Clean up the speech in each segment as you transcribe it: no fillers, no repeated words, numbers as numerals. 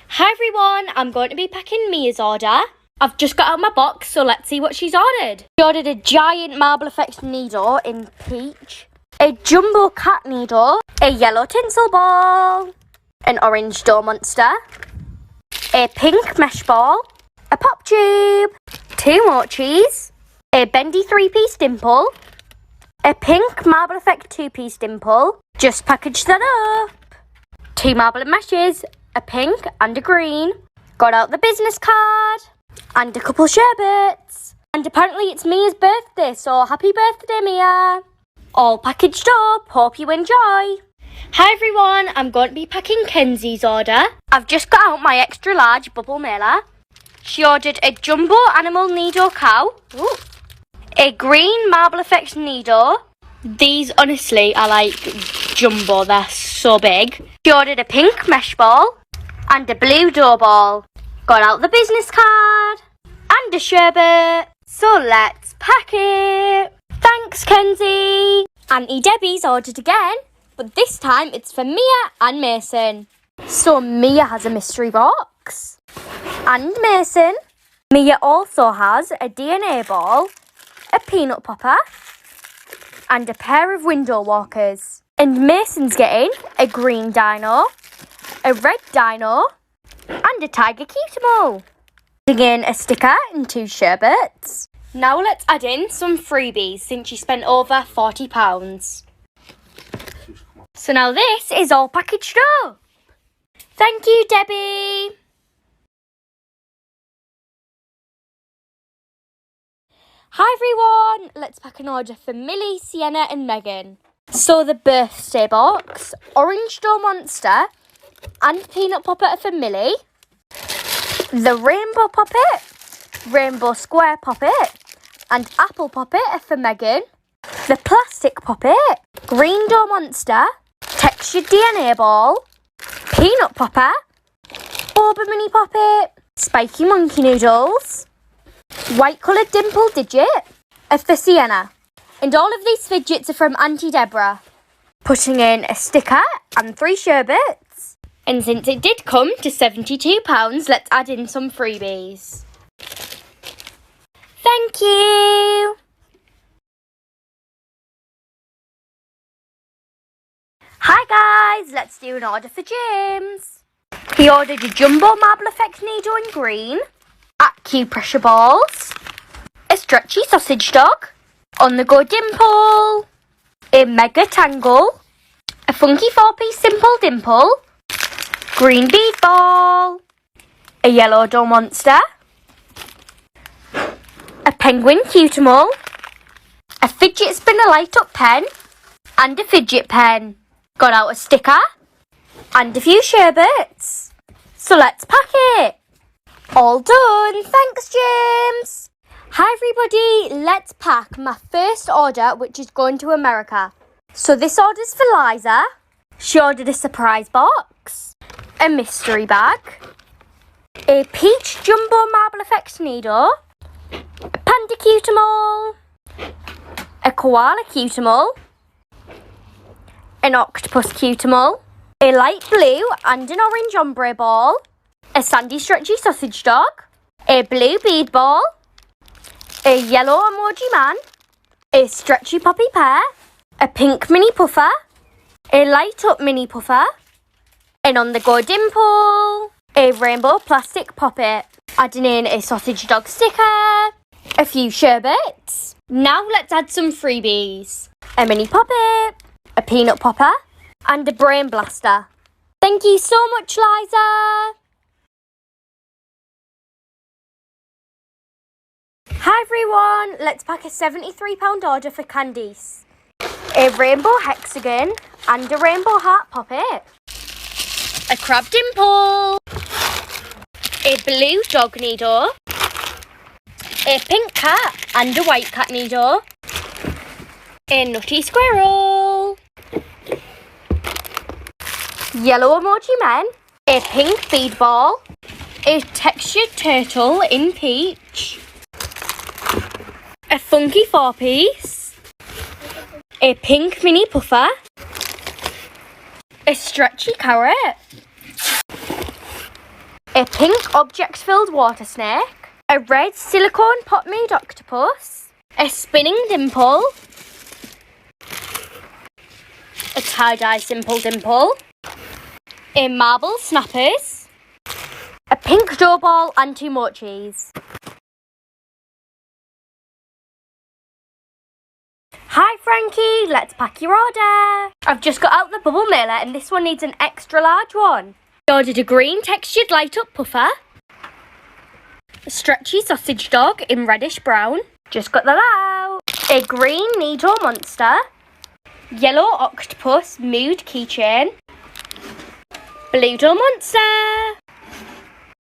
Hi everyone, I'm going to be packing Mia's order. I've just got out my box, so let's see what she's ordered. She ordered a giant marble effects needle in peach, a jumbo cat needle, a yellow tinsel ball, an orange dough monster, a pink mesh ball, a pop tube, 2 mochis, a bendy 3-piece dimple, a pink marble effect 2-piece dimple. Just packaged that up. 2 marble meshes, a pink and a green. Got out the business card and a couple sherbets. And apparently it's Mia's birthday, so happy birthday, Mia. All packaged up. Hope you enjoy. Hi everyone, I'm going to be packing Kenzie's order. I've just got out my extra large bubble mailer. She ordered a jumbo animal needle cow, a green marble effects needle. These honestly are like jumbo, they're so big. She ordered a pink mesh ball and a blue dough ball. Got out the business card and a sherbet. So let's pack it. Thanks, Kenzie. Auntie Debbie's ordered again, but this time it's for Mia and Mason. So Mia has a mystery box. And Mason. Mia also has a DNA ball, a peanut popper, and a pair of window walkers. And Mason's getting a green dino, a red dino, and a tiger cutie. Again, a sticker and 2 sherbets. Now let's add in some freebies since she spent over £40. So now this is all packaged up. Thank you, Debbie. Hi everyone, let's pack an order for Millie, Sienna and Megan. So the birthday box, orange dough monster and peanut popper for Millie. The rainbow poppet, rainbow square poppet and apple poppet for Megan. The plastic poppet, green dough monster, textured DNA ball, peanut popper, boba mini poppet, spiky monkey noodles, white coloured dimple digit for Sienna. And all of these fidgets are from Auntie Deborah. Putting in a sticker and 3 sherbets. And since it did come to £72, let's add in some freebies. Thank you. Hi guys, let's do an order for James. He ordered a jumbo marble effect needle in green, acupressure balls, a stretchy sausage dog, on the go dimple, a mega tangle, a funky 4-piece simple dimple, green bead ball, a yellow dough monster, a penguin 𝚘𝚙𝚎, a fidget spinner light up pen, and a fidget pen. Got out a sticker and a few sherbets. So let's pack it. All done. Thanks, James. Hi everybody, let's pack my first order, which is going to America. So this order's for Liza. She ordered a surprise box, a mystery bag, a peach jumbo marble effects needle, a panda 𝚘𝚘𝚎, a koala 𝚘𝚘𝚎, an octopus 𝚘𝚘𝚎, a light blue and an orange ombre ball, a sandy stretchy sausage dog, a blue bead ball, a yellow emoji man, a stretchy poppy pear, a pink mini puffer, a light up mini puffer, an on the go dimple, a rainbow plastic poppet, adding in a sausage dog sticker, a few sherbets. Now let's add some freebies. A mini poppet, a peanut popper, and a brain blaster. Thank you so much, Liza. Hi everyone, let's pack a £73 order for Candice. A rainbow hexagon and a rainbow heart poppet. A crab dimple. A blue dog needle. A pink cat and a white cat needle. A nutty squirrel. Yellow emoji men. A pink bead ball. A textured turtle in peach. A funky 4-piece, a pink mini puffer, a stretchy carrot, a pink object-filled water snake, a red silicone pot-made octopus, a spinning dimple, a tie-dye simple dimple, a marble snappers, a pink dough ball and 2 mochis. Hi Frankie, let's pack your order. I've just got out the bubble mailer and this one needs an extra large one. I ordered a green textured light up puffer, a stretchy sausage dog in reddish brown, just got that out, a green needle monster, yellow octopus mood keychain, blue dough monster,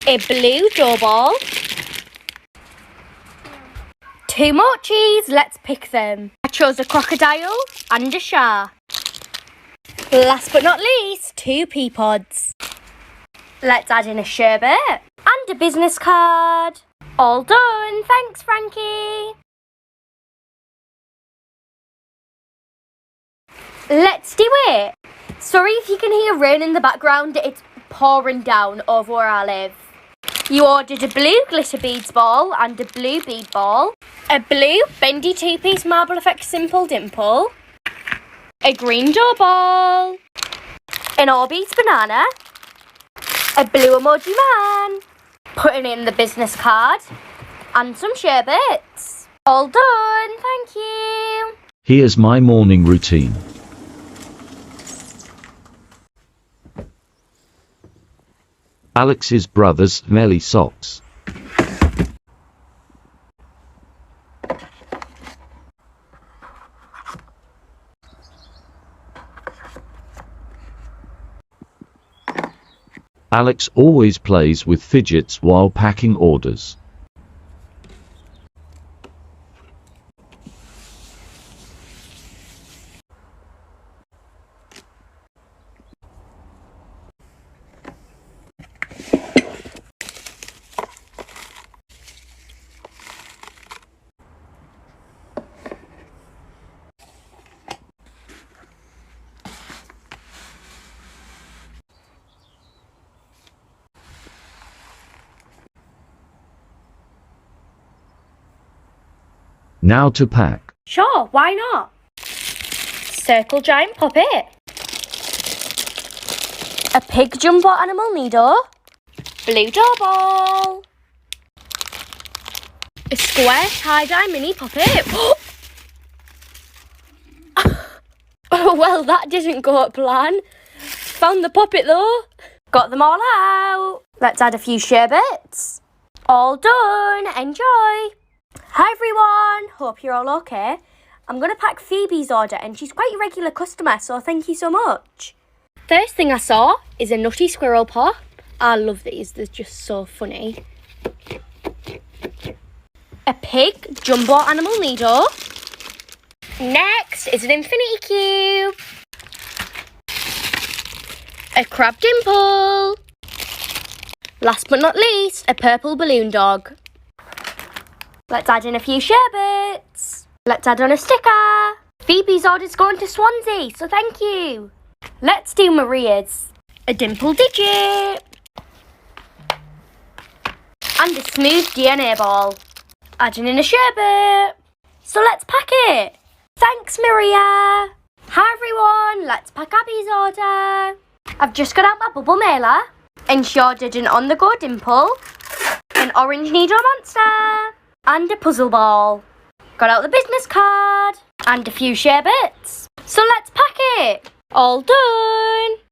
a blue dough ball, 2 mochis, let's pick them. I chose a crocodile and a shark. Last but not least, 2 pea pods. Let's add in a sherbet and a business card. All done, thanks Frankie. Let's do it. Sorry if you can hear rain in the background, it's pouring down over where I live. You ordered a blue glitter beads ball and a blue bead ball, a blue bendy 2-piece marble effect simple dimple, a green dough ball, an all-beads banana, a blue emoji man, putting in the business card, and some sherbets. All done, thank you. Here's my morning routine. Alex's brother's smelly socks. Alex always plays with fidgets while packing orders. Now to pack. Sure, why not? Circle giant puppet, a pig jumbo animal needle, blue dough ball, a square tie-dye mini puppet. Oh well, that didn't go to plan. Found the puppet though. Got them all out. Let's add a few sherbets. All done, enjoy. Hi everyone, hope you're all okay. I'm going to pack Phoebe's order and she's quite a regular customer, so thank you so much. First thing I saw is a nutty squirrel pop. I love these, they're just so funny. A pig jumbo animal needle. Next is an infinity cube. A crab dimple. Last but not least, a purple balloon dog. Let's add in a few sherbets. Let's add on a sticker. Phoebe's order's going to Swansea, so thank you. Let's do Maria's. A dimple digit. And a smooth DNA ball. Adding in a sherbet. So let's pack it. Thanks, Maria. Hi everyone, let's pack Abby's order. I've just got out my bubble mailer and she ordered an on-the-go dimple, an orange needle monster, and a puzzle ball. Got out the business card and a few sherbets. So let's pack it. All done.